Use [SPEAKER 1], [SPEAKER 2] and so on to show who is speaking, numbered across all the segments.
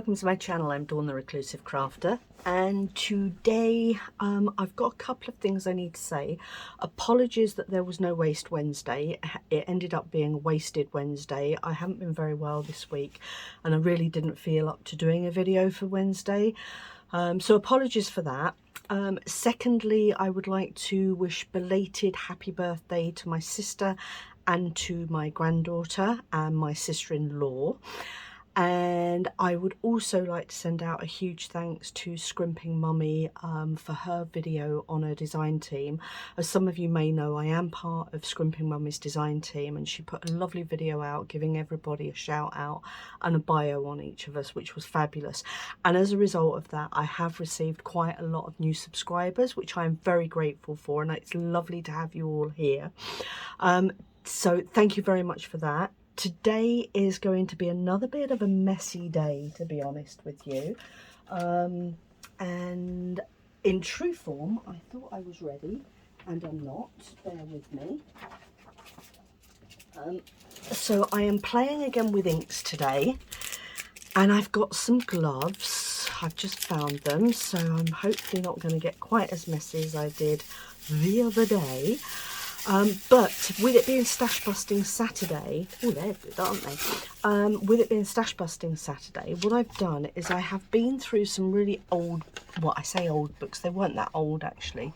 [SPEAKER 1] welcome to my channel. I'm Dawn the Reclusive Crafter, and today I've got a couple of things I need to say. Apologies that there was no Waste Wednesday. It ended up being a Wasted Wednesday. I haven't been very well this week and I really didn't feel up to doing a video for Wednesday, so apologies for that. Secondly, I would like to wish belated happy birthday to my sister and to my granddaughter and my sister-in-law. And I would also like to send out a huge thanks to Scrimping Mummy for her video on her design team. As some of you may know, I am part of Scrimping Mummy's design team, and she put a lovely video out giving everybody a shout out and a bio on each of us, which was fabulous. And as a result of that, I have received quite a lot of new subscribers, which I am very grateful for, and it's lovely to have you all here. So thank you very much for that. Today is going to be another bit of a messy day, to be honest with you. And in true form, I thought I was ready, and I'm not. Bear with me. So I am playing again with inks today, and I've got some gloves. I've just found them, so I'm hopefully not going to get quite as messy as I did the other day. But with it being Stash Busting Saturday, oh, they're good, aren't they? With it being Stash Busting Saturday, what I've done is I have been through some really old, well, I say old books, they weren't that old actually.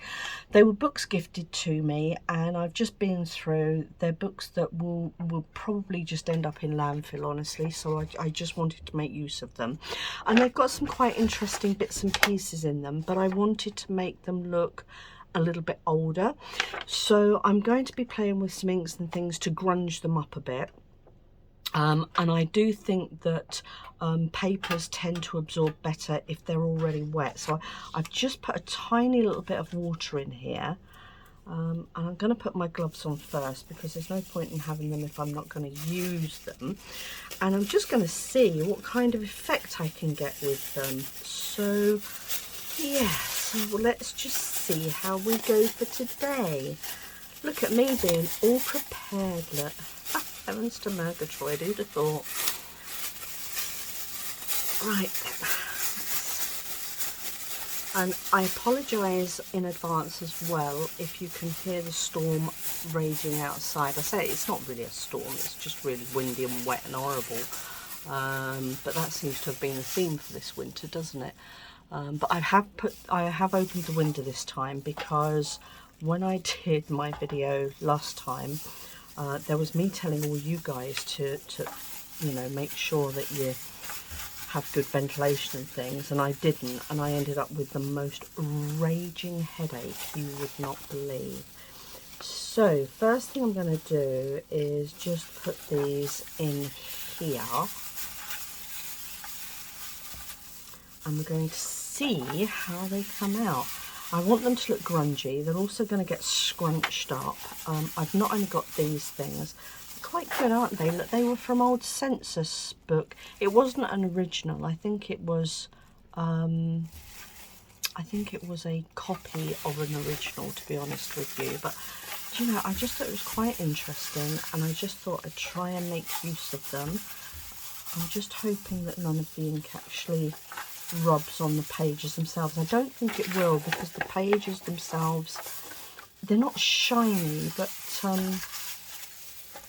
[SPEAKER 1] They were books gifted to me, and I've just been through, they're books that will probably just end up in landfill, honestly, so I just wanted to make use of them. And they've got some quite interesting bits and pieces in them, but I wanted to make them look a little bit older, so I'm going to be playing with some inks and things to grunge them up a bit. And I do think that papers tend to absorb better if they're already wet, so I've just put a tiny little bit of water in here, and I'm going to put my gloves on first because there's no point in having them if I'm not going to use them, and I'm just going to see what kind of effect I can get with them. So yeah, so let's just see how we go for today. Look at me being all prepared, look. Heavens to Murgatroyd, who'd have thought? Right then. And I apologise in advance as well if you can hear the storm raging outside. I say it's not really a storm, it's just really windy and wet and horrible. But that seems to have been the theme for this winter, doesn't it? But I have opened the window this time because when I did my video last time, there was me telling all you guys to you know, make sure that you have good ventilation and things, and I didn't, and I ended up with the most raging headache you would not believe. So first thing I'm going to do is just put these in here, and we're going to see how they come out. I want them to look grungy. They're also going to get scrunched up. I've not only got these things, they're quite good, aren't they? Look, they were from old census book. It wasn't an original. I think it was a copy of an original, to be honest with you. But do you know, I just thought it was quite interesting, and I just thought I'd try and make use of them. I'm just hoping that none of the ink actually rubs on the pages themselves. I don't think it will, because the pages themselves, they're not shiny, but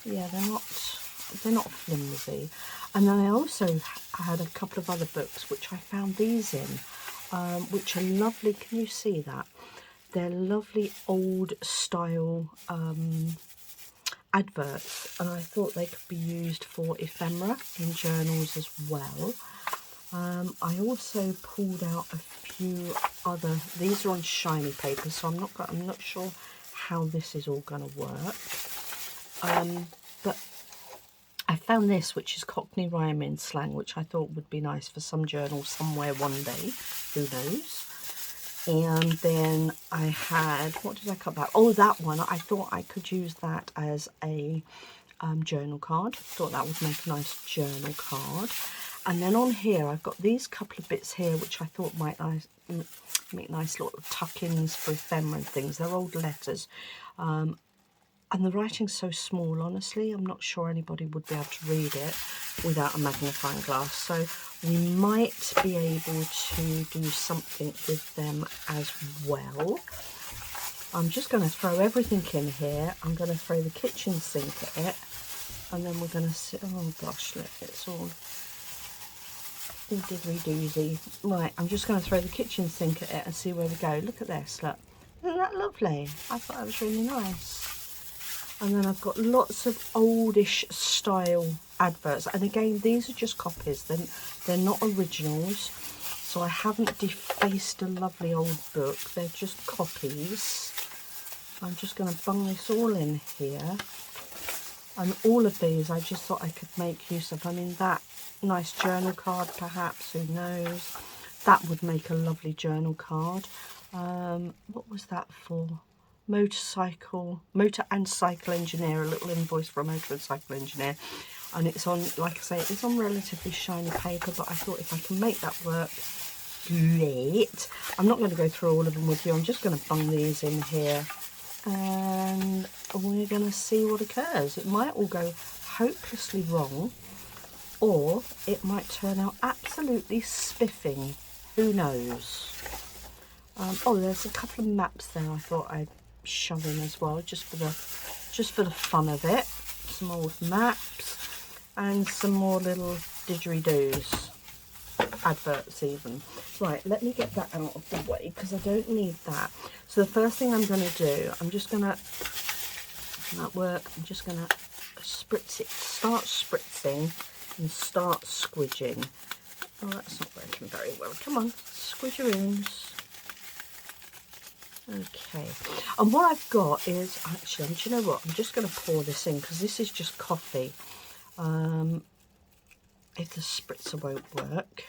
[SPEAKER 1] yeah, they're not flimsy. And then I also had a couple of other books which I found these in, which are lovely. Can you see that? They're lovely old style adverts, and I thought they could be used for ephemera in journals as well. I also pulled out a few other, these are on shiny paper, so I'm not sure how this is all going to work. But I found this, which is Cockney rhyming slang, which I thought would be nice for some journal somewhere one day, who knows. And then I had, what did I cut back? Oh, that one, I thought I could use that as a journal card. Thought that would make a nice journal card. And then on here, I've got these couple of bits here, which I thought might make nice little tuck-ins for ephemera and things. They're old letters. And the writing's so small, honestly, I'm not sure anybody would be able to read it without a magnifying glass. So we might be able to do something with them as well. I'm just going to throw everything in here. I'm going to throw the kitchen sink at it. And then we're going to sit, oh gosh, look, it's all diddly doozy. Right, I'm just going to throw the kitchen sink at it and see where we go. Look at this, look. Isn't that lovely? I thought that was really nice. And then I've got lots of oldish style adverts. And again, these are just copies. They're not originals. So I haven't defaced a lovely old book. They're just copies. I'm just going to bung this all in here. And all of these I just thought I could make use of. I mean, that nice journal card perhaps, who knows. That would make a lovely journal card. What was that for? Motor and Cycle Engineer, a little invoice for a motor and cycle engineer. And it's on, like I say, it's on relatively shiny paper, but I thought if I can make that work, great. I'm not going to go through all of them with you. I'm just going to bung these in here. And we're going to see what occurs. It might all go hopelessly wrong, or it might turn out absolutely spiffing. Who knows? Oh, there's a couple of maps there I thought I'd shove in as well, just for the fun of it. Some old maps and some more little didgeridoos, adverts even. Right, let me get that out of the way because I don't need that. So the first thing I'm going to do, I'm just going to, that work, I'm just going to spritz it, start spritzing and start squidging. Oh, that's not working very well. Come on, squidgeroons. Okay, and what I've got is, actually, do you know what, I'm just going to pour this in because this is just coffee. If the spritzer won't work,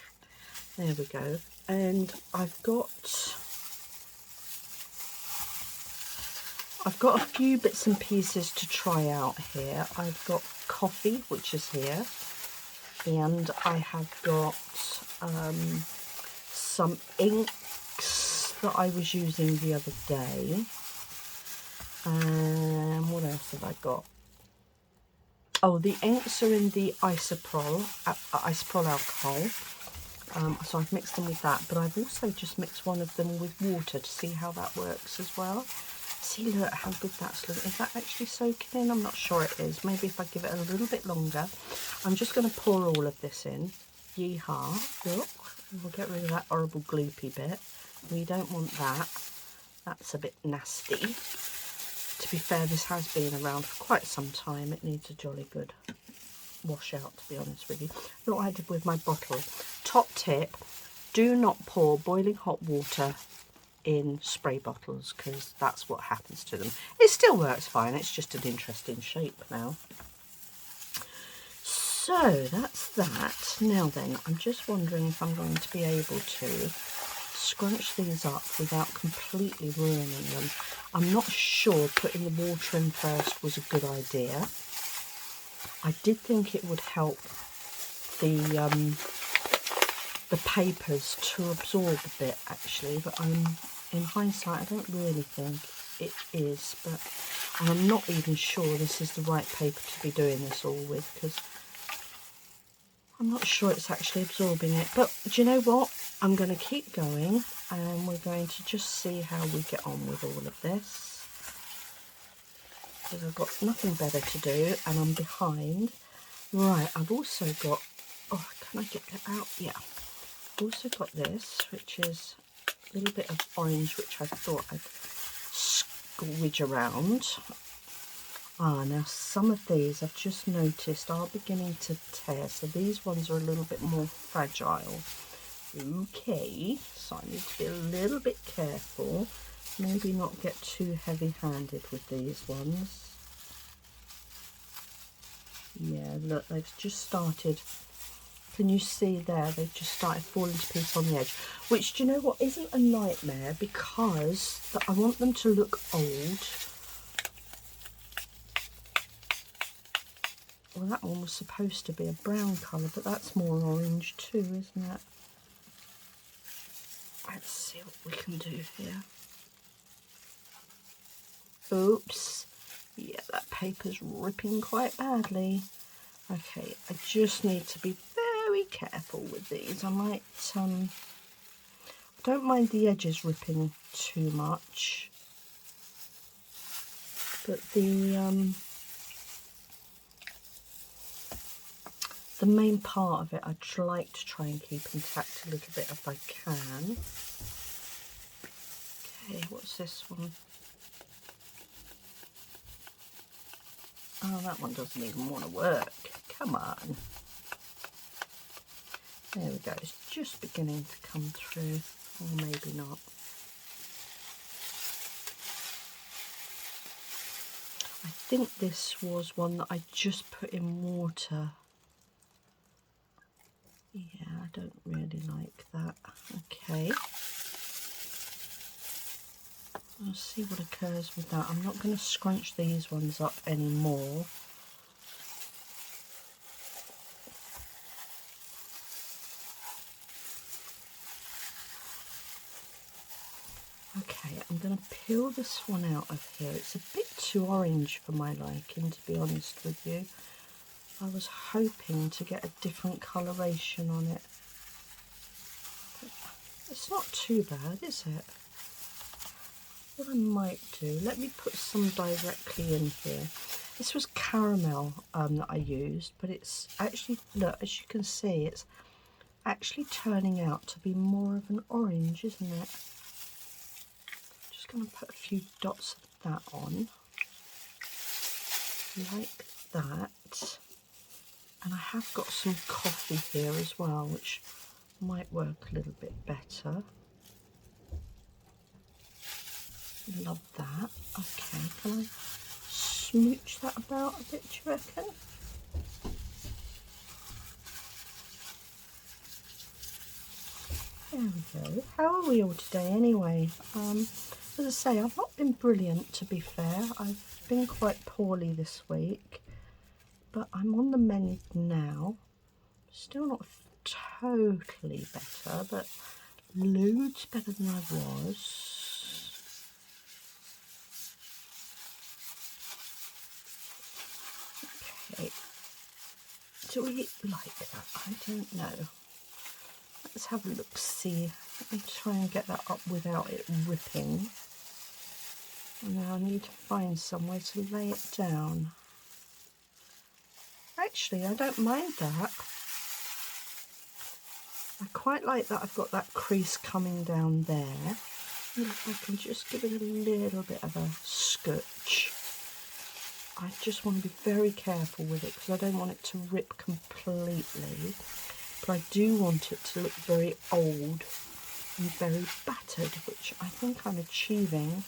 [SPEAKER 1] there we go. And I've got a few bits and pieces to try out here. I've got coffee, which is here, and I have got some inks that I was using the other day. And what else have I got? Oh, the inks are in the isopropyl alcohol. So I've mixed them with that, but I've also just mixed one of them with water to see how that works as well. See, look how good that's looking. Is that actually soaking in? I'm not sure it is. Maybe if I give it a little bit longer. I'm just going to pour all of this in. Yeehaw. Look, we'll get rid of that horrible gloopy bit. We don't want that. That's a bit nasty. To be fair, this has been around for quite some time. It needs a jolly good wash out, to be honest with you. Look what I did with my bottle. Top tip, do not pour boiling hot water in spray bottles because that's what happens to them. It still works fine. It's just an interesting shape now. So that's that. Now then, I'm just wondering if I'm going to be able to scrunch these up without completely ruining them. I'm not sure putting the water in first was a good idea. I did think it would help the papers to absorb a bit actually, but in hindsight I don't really think it is, but I'm not even sure this is the right paper to be doing this all with because I'm not sure it's actually absorbing it. But do you know what? I'm going to keep going and we're going to just see how we get on with all of this. Because I've got nothing better to do and I'm behind. Right, I've also got, oh, can I get that out? Yeah. I've also got this, which is a little bit of orange, which I thought I'd squidge around. Now some of these I've just noticed are beginning to tear, so these ones are a little bit more fragile. Okay, so I need to be a little bit careful, maybe not get too heavy-handed with these ones. Yeah, look, they've just started, can you see there, they've just started falling to pieces on the edge, which, do you know what, isn't a nightmare because I want them to look old. Well, that one was supposed to be a brown colour, but that's more orange too, isn't it? Let's see what we can do here. Oops. Yeah, that paper's ripping quite badly. Okay, I just need to be very careful with these. I might, don't mind the edges ripping too much, but the main part of it I'd like to try and keep intact a little bit if I can. Okay, what's this one? Oh, that one doesn't even want to work. Come on. There we go. It's just beginning to come through, or maybe not. I think this was one that I just put in water. Yeah, I don't really like that. Okay. I'll see what occurs with that. I'm not going to scrunch these ones up anymore. Okay, I'm going to peel this one out of here. It's a bit too orange for my liking, to be honest with you. I was hoping to get a different coloration on it. But it's not too bad, is it? What I might do, let me put some directly in here. This was caramel that I used, but it's actually, look, as you can see, it's actually turning out to be more of an orange, isn't it? Just going to put a few dots of that on, like that. And I have got some coffee here as well, which might work a little bit better. Love that. Okay, can I smooch that about a bit, do you reckon? There we go. How are we all today anyway? As I say, I've not been brilliant, to be fair. I've been quite poorly this week, but I'm on the mend now. Still not totally better, but loads better than I was. Okay, do we like that? I don't know. Let's have a look, see. Let me try and get that up without it ripping. And now I need to find somewhere to lay it down. Actually, I don't mind that. I quite like that I've got that crease coming down there. And if I can just give it a little bit of a scotch. I just want to be very careful with it because I don't want it to rip completely. But I do want it to look very old and very battered, which I think I'm achieving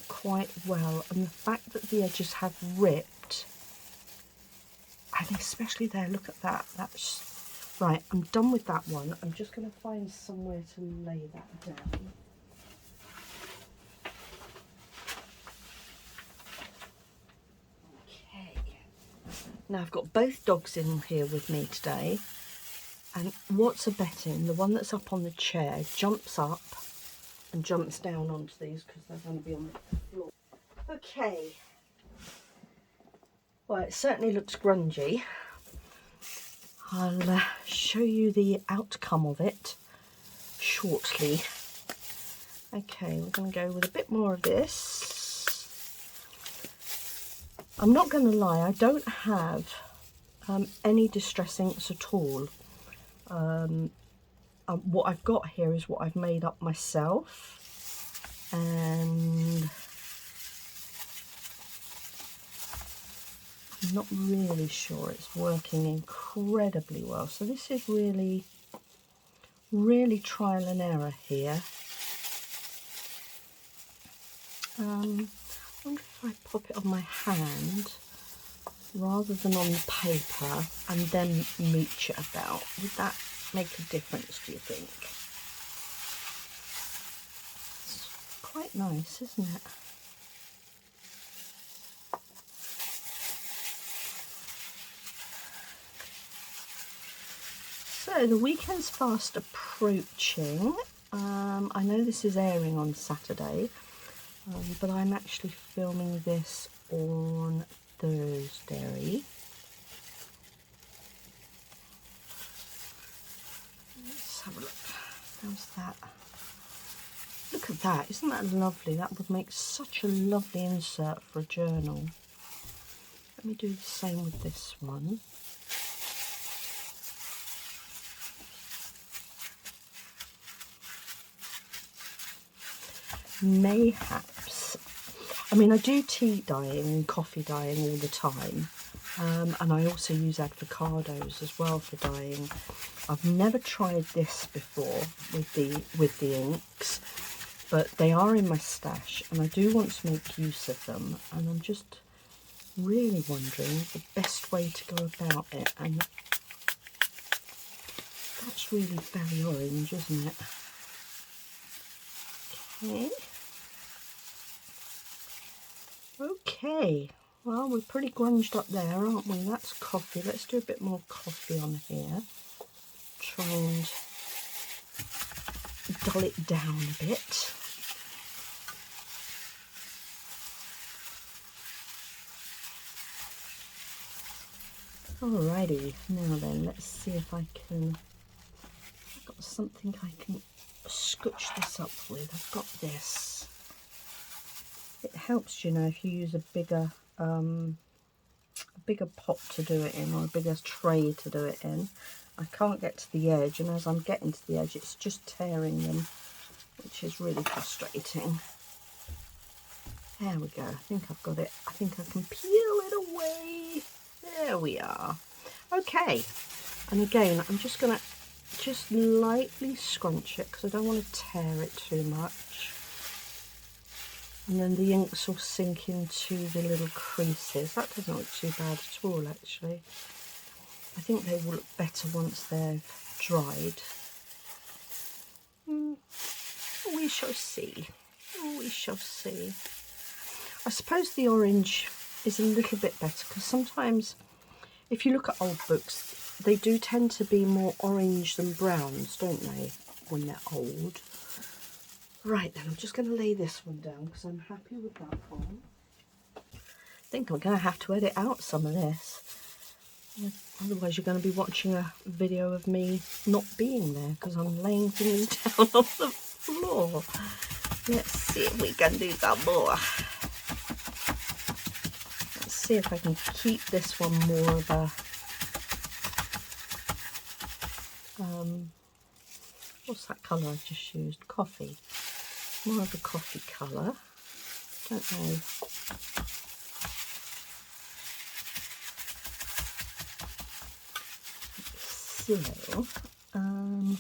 [SPEAKER 1] quite well. And the fact that the edges have ripped, and especially there, look at that. That's right. I'm done with that one. I'm just going to find somewhere to lay that down. Okay. Now I've got both dogs in here with me today. And what's a betting? The one that's up on the chair jumps up and jumps down onto these because they're going to be on the floor. Okay. Well, it certainly looks grungy. I'll show you the outcome of it shortly. Okay, we're going to go with a bit more of this. I'm not going to lie, I don't have any distress inks at all. What I've got here is what I've made up myself, and I'm not really sure it's working incredibly well. So this is really trial and error here. I wonder if I pop it on my hand rather than on the paper and then mooch it about. Would that make a difference, do you think? It's quite nice, isn't it? So the weekend's fast approaching. I know this is airing on Saturday, but I'm actually filming this on Thursday. Let's have a look. How's that? Look at that. Isn't that lovely? That would make such a lovely insert for a journal. Let me do the same with this one. Mayhaps. I mean, I do tea dyeing and coffee dyeing all the time, and I also use avocados as well for dyeing. I've never tried this before with the inks, but they are in my stash, and I do want to make use of them. And I'm just really wondering the best way to go about it. And that's really very orange, isn't it? Okay. Okay, well, we're pretty grunged up there, aren't we? That's coffee. Let's do a bit more coffee on here. Try and dull it down a bit. Alrighty, now then, let's see if I can... I've got something I can scooch this up with. I've got this. It helps, you know, if you use a bigger pot to do it in, or a bigger tray to do it in. I can't get to the edge, and as I'm getting to the edge, it's just tearing them, which is really frustrating. There we go. I think I've got it. I think I can peel it away. There we are. Okay, and again, I'm just going to just lightly scrunch it because I don't want to tear it too much. And then the inks will sink into the little creases. That doesn't look too bad at all, actually. I think they will look better once they've dried. We shall see. We shall see. I suppose the orange is a little bit better because sometimes if you look at old books, they do tend to be more orange than browns, don't they, when they're old. Right then, I'm just going to lay this one down because I'm happy with that one. I think I'm going to have to edit out some of this. Otherwise you're going to be watching a video of me not being there because I'm laying things down on the floor. Let's see if we can do some more. Let's see if I can keep this one more of a... what's that colour I just used? Coffee. More of a coffee colour. Don't know. So,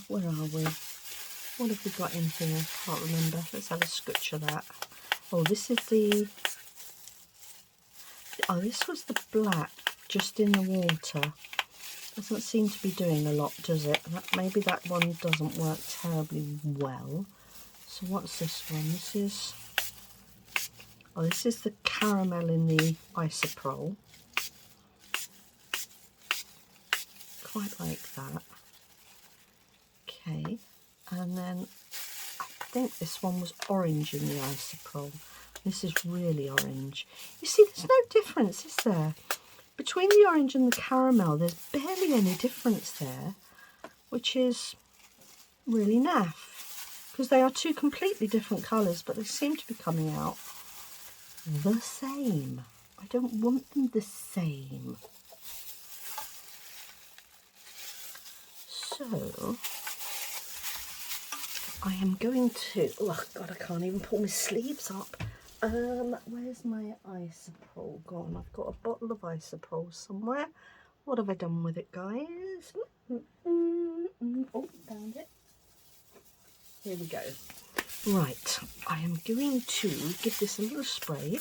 [SPEAKER 1] where are we? What have we got in here? Can't remember. Let's have a scooch of that. Oh, this is the... Oh, this was the black just in the water. Doesn't seem to be doing a lot, does it? Maybe that one doesn't work terribly well. So what's this one? This is... Oh, this is the caramel in the isopropyl. Quite like that. Okay, and then I think this one was orange in the isopropyl. This is really orange. You see, there's no difference, is there? Between the orange and the caramel, there's barely any difference there, which is really naff. Because they are two completely different colours, but they seem to be coming out the same. I don't want them the same. So, I am going to... Oh, God, I can't even pull my sleeves up. Where's my isopropyl gone? I've got a bottle of isopropyl somewhere. What have I done with it, guys? Oh, found it. Here we go. Right, I am going to give this a little spray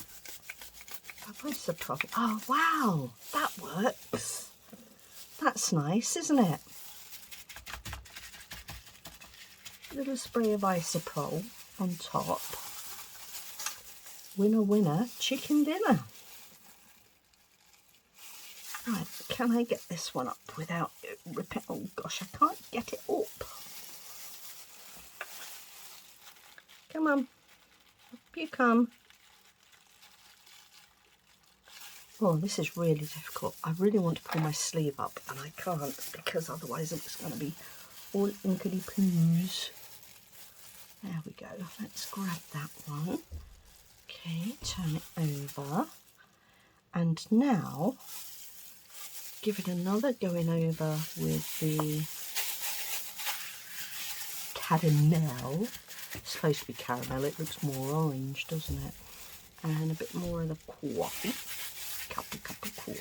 [SPEAKER 1] of isopropyl. Oh, wow, that works. That's nice, isn't it? A little spray of isopropyl on top. Winner, winner, chicken dinner. Right, can I get this one up without it ripping? Oh gosh, I can't get it up. Come on, up you come. Oh, this is really difficult. I really want to pull my sleeve up and I can't because otherwise it's going to be all inkily poos. There we go. Let's grab that one. Okay, turn it over. And now give it another going over with the caramel. It's supposed to be caramel, it looks more orange, doesn't it? And a bit more of the coffee. Cup of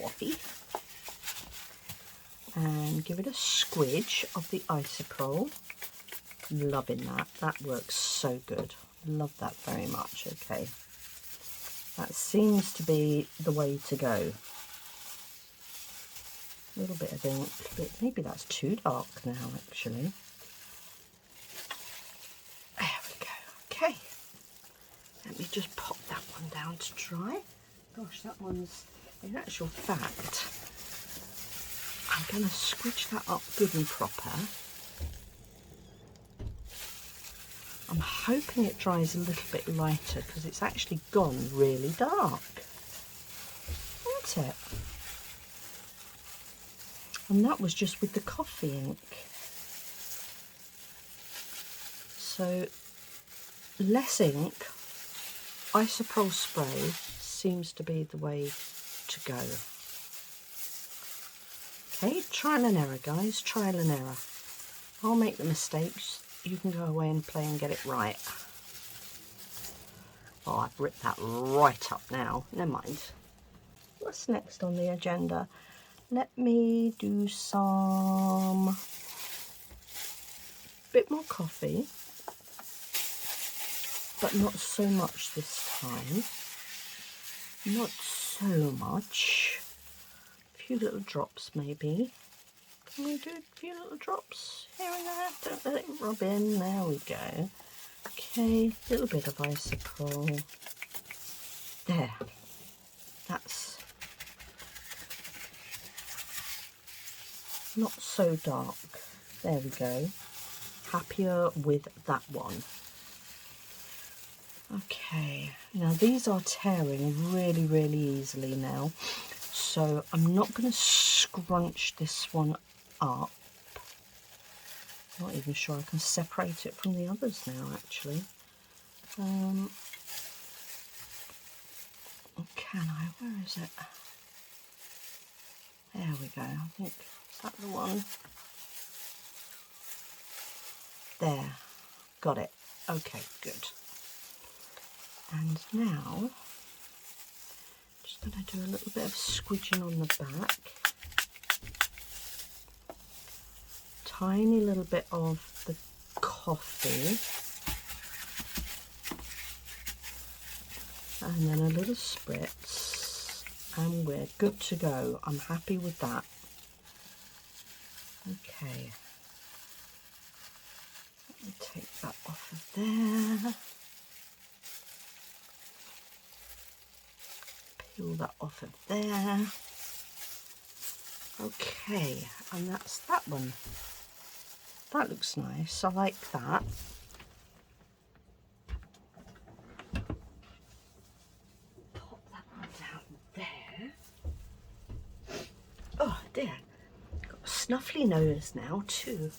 [SPEAKER 1] coffee. And give it a squidge of the isopropyl. Loving that. That works so good. Love that very much. Okay. That seems to be the way to go. A little bit of ink. Maybe that's too dark now, actually. There we go. Okay. Let me just pop that one down to dry. Gosh, that one's, in actual fact, I'm going to squidge that up good and proper. I'm hoping it dries a little bit lighter because it's actually gone really dark, isn't it? And that was just with the coffee ink. So less ink, isopropyl spray seems to be the way to go. Okay, trial and error, guys, trial and error. I'll make the mistakes. You can go away and play and get it right. Oh, I've ripped that right up now. Never mind. What's next on the agenda? Let me do some bit more coffee, but not so much this time. Not so much. A few little drops maybe. Can we do a few little drops here and there? Don't let it rub in. There we go. Okay, a little bit of isopropyl. There. That's not so dark. There we go. Happier with that one. Okay, now these are tearing really, really easily now. So I'm not going to scrunch this one up. Not even sure I can separate it from the others now, actually. Can I? Where is it? There we go. I think, is that the one? There. Got it. Okay, good. And now, just going to do a little bit of squidging on the back. Tiny little bit of the coffee. And then a little spritz. And we're good to go. I'm happy with that. Okay. Let me take that off of there. Peel that off of there. Okay, and that's that one. That looks nice. I like that. Pop that one down there. Oh dear, got a snuffly nose now too.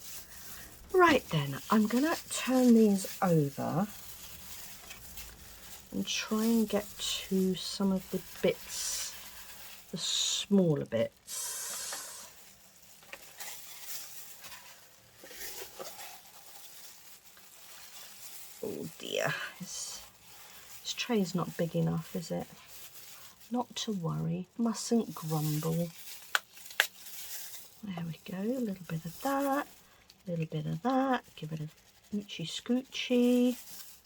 [SPEAKER 1] Right then, I'm gonna turn these over and try and get to some of the bits, the smaller bits. Oh dear, this tray's not big enough, is it? Not to worry, mustn't grumble. There we go, a little bit of that, a little bit of that, give it a oochy scoochy,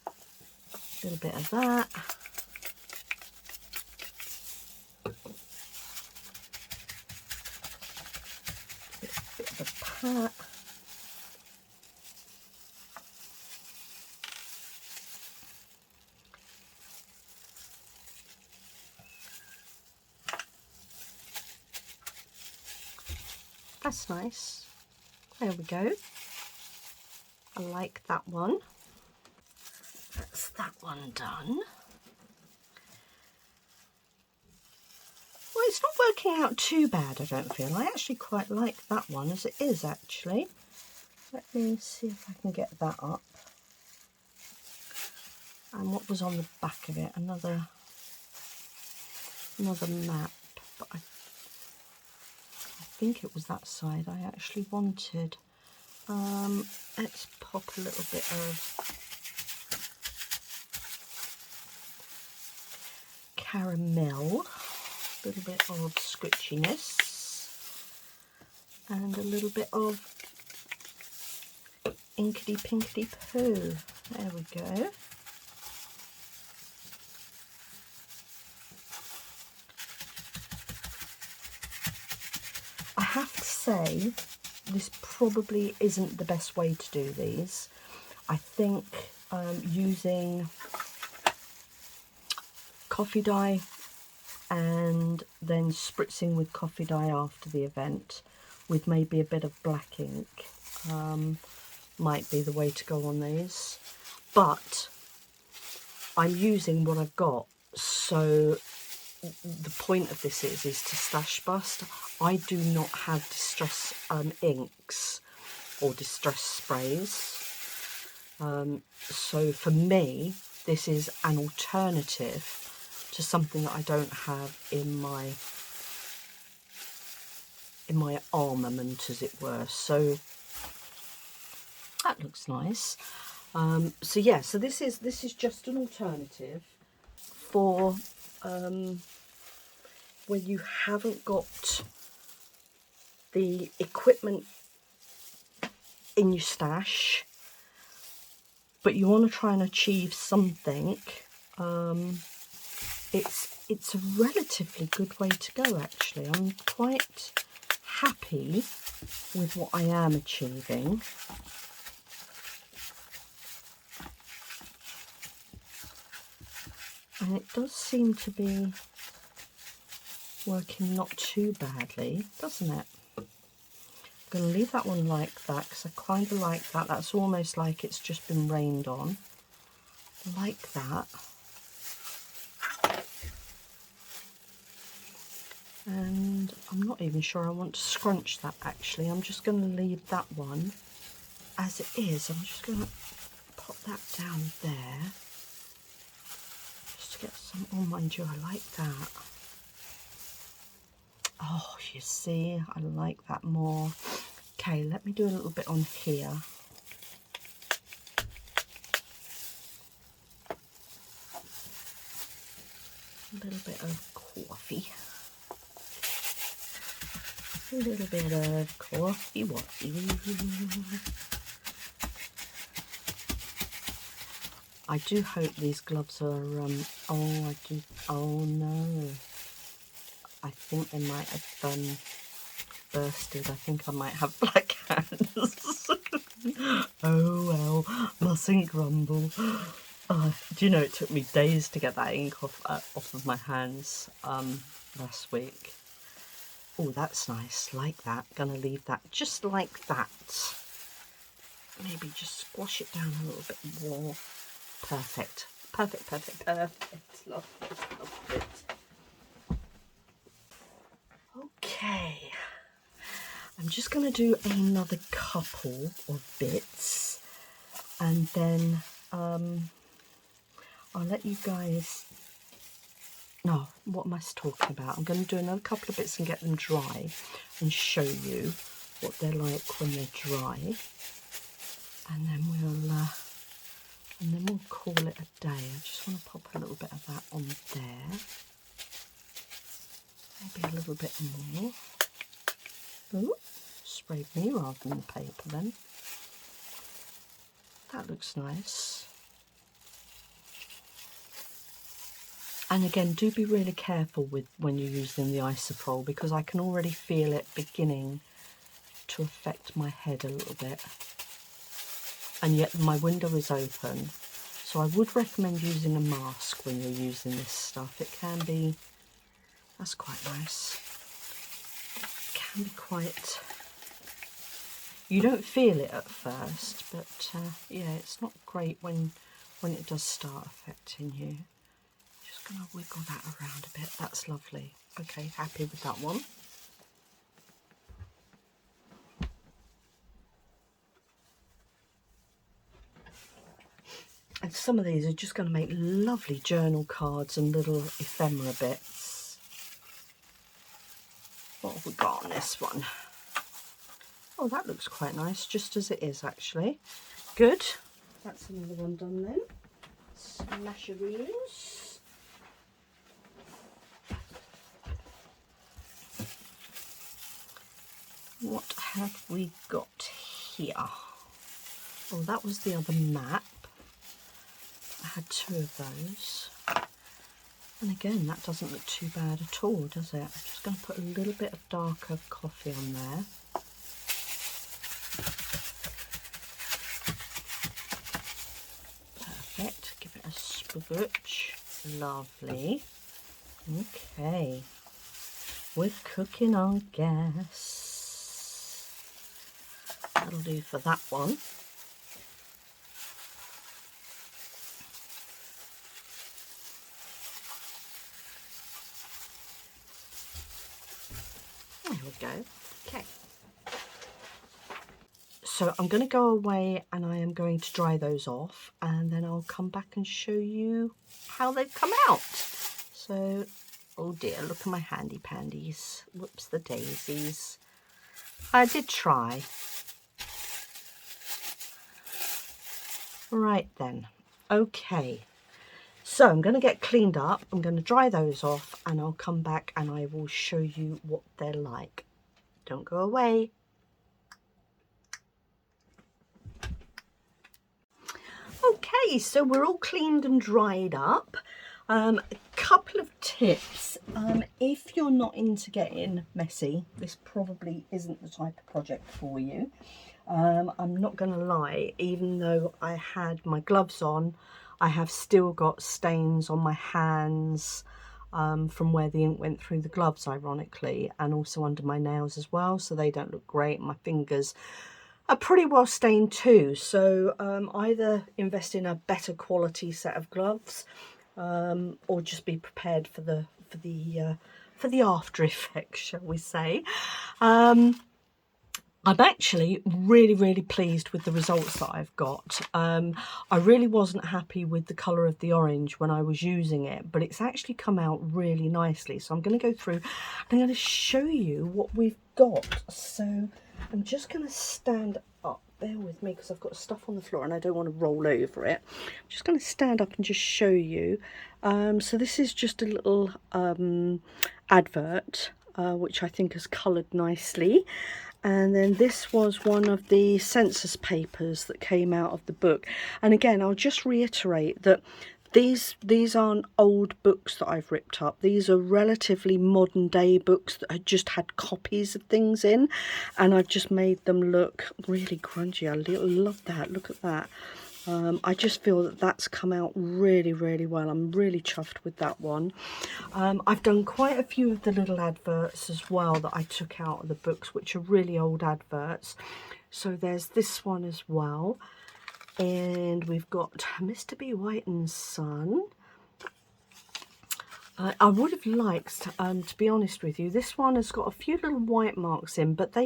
[SPEAKER 1] a little bit of that. Bit of a pat. That's nice. There we go. I like that one. That's that one done. What it's not working out too bad, I don't feel. I actually quite like that one as it is, actually. Let me see if I can get that up. And what was on the back of it? Another map. But I think it was that side I actually wanted. Let's pop a little bit of caramel, a little bit of scritchiness, and a little bit of inkity pinkity poo. There we go. I have to say, this probably isn't the best way to do these. I think using coffee dye and then spritzing with coffee dye after the event with maybe a bit of black ink might be the way to go on these. But I'm using what I've got, so the point of this is to stash bust. I do not have distress inks or distress sprays, so for me this is an alternative to something that I don't have in my armament, as it were. So that looks nice. So yeah, so this is just an alternative for where you haven't got the equipment in your stash, but you want to try and achieve something. It's a relatively good way to go, actually. I'm quite happy with what I am achieving. And it does seem to be working not too badly, doesn't it? I'm going to leave that one like that because I kind of like that. That's almost like it's just been rained on. Like that. And I'm not even sure I want to scrunch that, actually. I'm just going to leave that one as it is. I'm just going to pop that down there. Just to get some, oh, mind you, I like that. Oh, you see, I like that more. Okay, let me do a little bit on here. A little bit of coffee. A little bit of coffee. I do hope these gloves are, oh no. I think they might have bursted. I think I might have black hands. Oh well, mustn't grumble. Do you know, it took me days to get that ink off of my hands last week. Oh, that's nice, like that. Gonna leave that just like that. Maybe just squash it down a little bit more. Perfect, perfect, perfect, perfect. Love it, love it. Okay, I'm just going to do another couple of bits, and then I'll let you guys know what am I talking about. I'm going to do another couple of bits and get them dry and show you what they're like when they're dry, and then we'll call it a day. I just want to pop a little bit of that on there. Maybe a little bit more. Ooh, sprayed me rather than the paper then. That looks nice. And again, do be really careful with when you're using the isopropyl, because I can already feel it beginning to affect my head a little bit. And yet my window is open, so I would recommend using a mask when you're using this stuff. It can be, that's quite nice. It can be quite, you don't feel it at first, but yeah, it's not great when it does start affecting you. Just going to wiggle that around a bit. That's lovely. Okay, happy with that one. And some of these are just going to make lovely journal cards and little ephemera bits. What have we got on this one? Oh, that looks quite nice, just as it is actually. Good. That's another one done then. Smasheroos. What have we got here? Oh, that was the other map. I had 2 of those. And again, that doesn't look too bad at all, does it? I'm just going to put a little bit of darker coffee on there. Perfect. Give it a spooch. Lovely. Okay. We're cooking on gas. That'll do for that one. There we go. Okay. So I'm going to go away and I am going to dry those off, and then I'll come back and show you how they've come out. So, oh dear, look at my handy pandies. Whoops, the daisies. I did try. Right then. Okay. So I'm going to get cleaned up. I'm going to dry those off and I'll come back and I will show you what they're like. Don't go away. Okay, so we're all cleaned and dried up. A couple of tips. If you're not into getting messy, this probably isn't the type of project for you. I'm not going to lie, even though I had my gloves on, I have still got stains on my hands from where the ink went through the gloves, ironically, and also under my nails as well, so they don't look great. My fingers are pretty well stained too, so either invest in a better quality set of gloves or just be prepared for the after effects, shall we say. I'm actually really pleased with the results that I've got. I really wasn't happy with the colour of the orange when I was using it, but it's actually come out really nicely. So I'm going to go through and I'm going to show you what we've got. So I'm just going to stand up. Bear with me because I've got stuff on the floor and I don't want to roll over it. I'm just going to stand up and just show you. So this is just a little advert, which I think has coloured nicely. And then this was one of the census papers that came out of the book. And again, I'll just reiterate that these aren't old books that I've ripped up. These are relatively modern day books that had just had copies of things in, and I've just made them look really grungy. I love that. Look at that. I just feel that that's come out really well. I'm really chuffed with that one. I've done quite a few of the little adverts as well that I took out of the books, which are really old adverts. So there's this one as well. And we've got Mr. B. White and Son. I would have liked, to be honest with you, this one has got a few little white marks in, but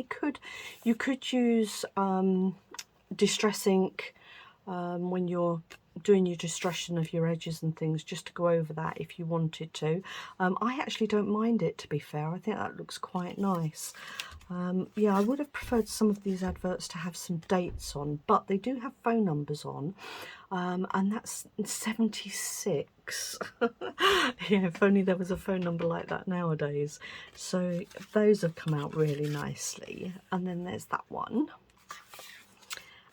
[SPEAKER 1] you could use distress ink when you're doing your distressing of your edges and things, just to go over that if you wanted to. I actually don't mind it, to be fair. I think that looks quite nice. Yeah, I would have preferred some of these adverts to have some dates on, but they do have phone numbers on, and that's 76. Yeah, if only there was a phone number like that nowadays. So those have come out really nicely. And then there's that one.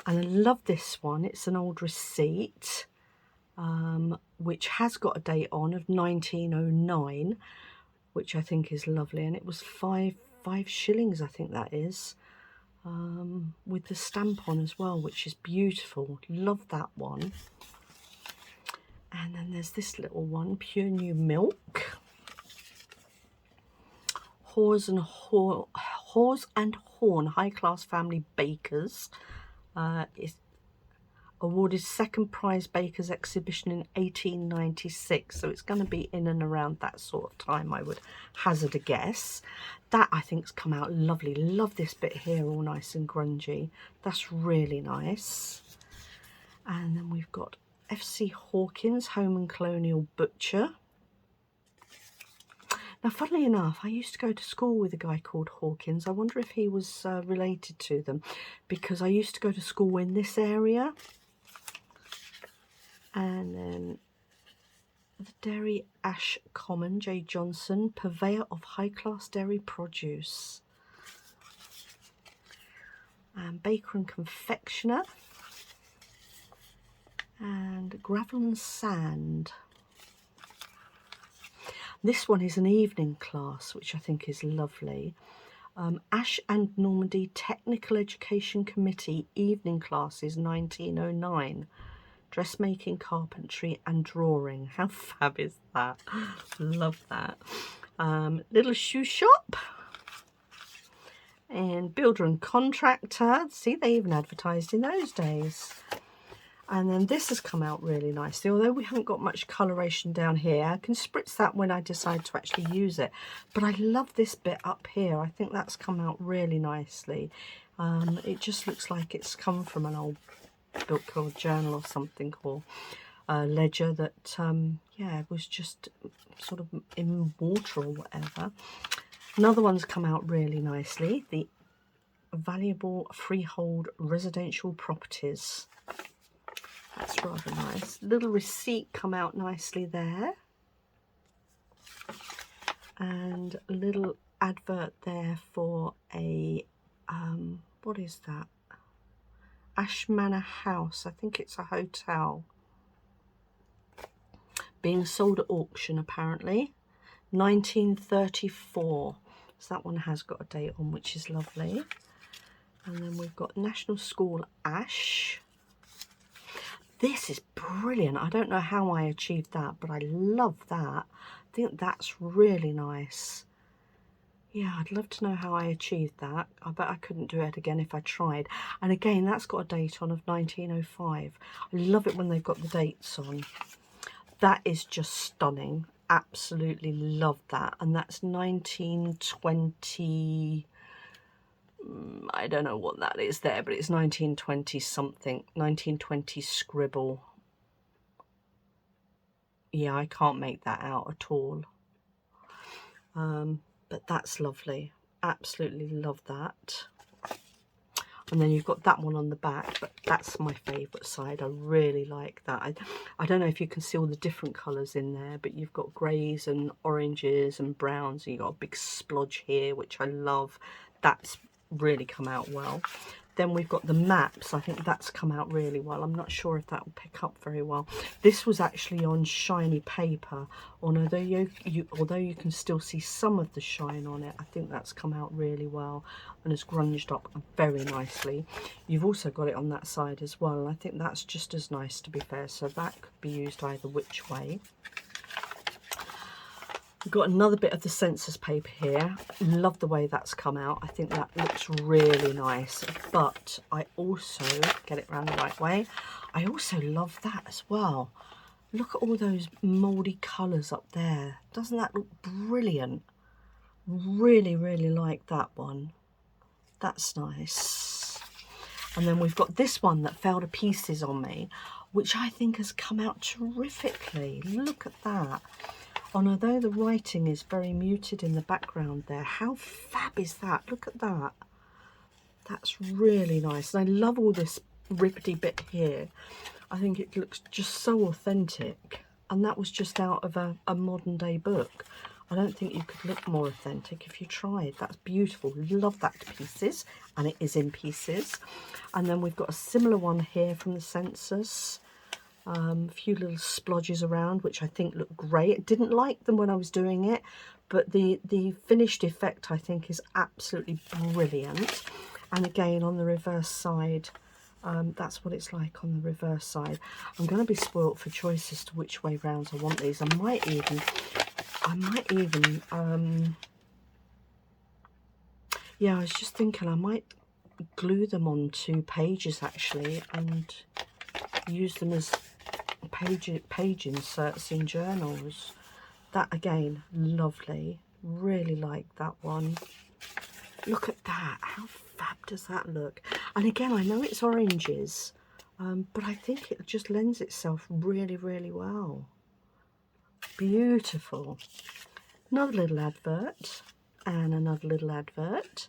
[SPEAKER 1] And I love this one. It's an old receipt, which has got a date on of 1909, which I think is lovely. And it was five shillings, I think that is, with the stamp on as well, which is beautiful. Love that one. And then there's this little one, Pure New Milk. Hawes and Horn High Class Family Bakers. awarded second prize bakers exhibition in 1896, so it's going to be in and around that sort of time, I would hazard a guess. That I think's come out lovely. Love this bit here, all nice and grungy. That's really nice. And then we've got FC Hawkins, Home and Colonial Butcher. Now, funnily enough, I used to go to school with a guy called Hawkins. I wonder if he was related to them, because I used to go to school in this area. And then the Dairy Ash Common, J. Johnson, purveyor of high-class dairy produce. And Baker and Confectioner. And Gravel and Sand. This one is an evening class, which I think is lovely. Ash and Normandy Technical Education Committee evening classes 1909. Dressmaking, carpentry and drawing. How fab is that? Love that. Little shoe shop. And builder and contractor. See, they even advertised in those days. And then this has come out really nicely, although we haven't got much coloration down here. I can spritz that when I decide to actually use it. But I love this bit up here. I think that's come out really nicely. It just looks like it's come from an old book or journal or something, or ledger that, yeah, was just sort of in water or whatever. Another one's come out really nicely. The Valuable Freehold Residential Properties. That's rather nice. Little receipt come out nicely there. And a little advert there for a, what is that? Ash Manor House. I think it's a hotel. Being sold at auction, apparently. 1934. So that one has got a date on, which is lovely. And then we've got National School Ash. This is brilliant. I don't know how I achieved that, but I love that. I think that's really nice. Yeah, I'd love to know how I achieved that. I bet I couldn't do it again if I tried. And again, that's got a date on of 1905. I love it when they've got the dates on. That is just stunning. Absolutely love that. And that's 1920... I don't know what that is there, but it's 1920 something. 1920 scribble. Yeah, I can't make that out at all. But that's lovely. Absolutely love that. And then you've got that one on the back, but that's my favourite side. I really like that. I don't know if you can see all the different colours in there, but you've got greys and oranges and browns, and you've got a big splodge here, which I love. That's really come out well. Then we've got the maps. I think that's come out really well. I'm not sure if that will pick up very well. This was actually on shiny paper, although you can still see some of the shine on it. I think that's come out really well and has grunged up very nicely. You've also got it on that side as well, and I think that's just as nice, to be fair. So that could be used either which way. We've got another bit of the census paper here. Love the way that's come out. I think that looks really nice. But I also, get it around the right way, I also love that as well. Look at all those mouldy colours up there. Doesn't that look brilliant? Really, really like that one. That's nice. And then we've got this one that fell to pieces on me, which I think has come out terrifically. Look at that. And although the writing is very muted in the background there, how fab is that? Look at that. That's really nice. And I love all this ribbity bit here. I think it looks just so authentic. And that was just out of a modern day book. I don't think you could look more authentic if you tried. That's beautiful. Love that to pieces. And it is in pieces. And then we've got a similar one here from the census. A few little splodges around, which I think look great. I didn't like them when I was doing it, but the finished effect I think is absolutely brilliant. And again, on the reverse side, that's what it's like on the reverse side. I'm going to be spoilt for choice as to which way round I want these. I might even yeah, I was just thinking I might glue them on 2 pages actually, and use them as page inserts in journals. That again, lovely. Really like that one. Look at that. How fab does that look? And again, I know it's oranges, but I think it just lends itself really, really well. Beautiful. Another little advert, and another little advert,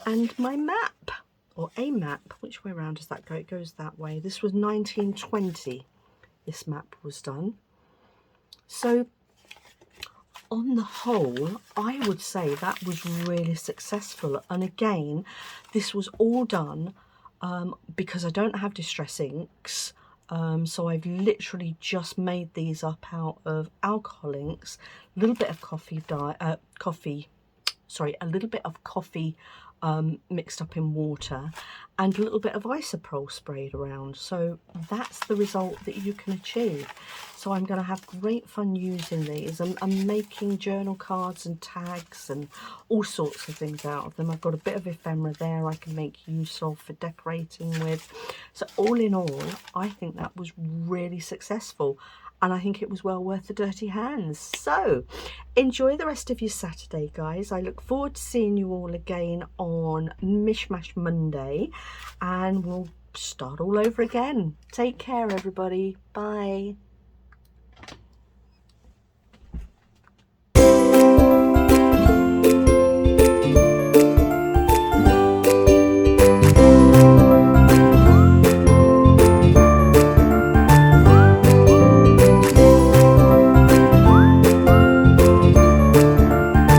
[SPEAKER 1] and my map, or a map. Which way around does that go? It goes that way. This was 1920. This map was done. So on the whole, I would say that was really successful. And again, this was all done because I don't have distress inks. So I've literally just made these up out of alcohol inks, a little bit of a little bit of coffee mixed up in water, and a little bit of isopropyl sprayed around. So that's the result that you can achieve. So I'm going to have great fun using these. I'm making journal cards and tags and all sorts of things out of them. I've got a bit of ephemera there I can make use of for decorating with. So all in all, I think that was really successful. And I think it was well worth the dirty hands. So enjoy the rest of your Saturday, guys. I look forward to seeing you all again on Mishmash Monday, and we'll start all over again. Take care, everybody. Bye.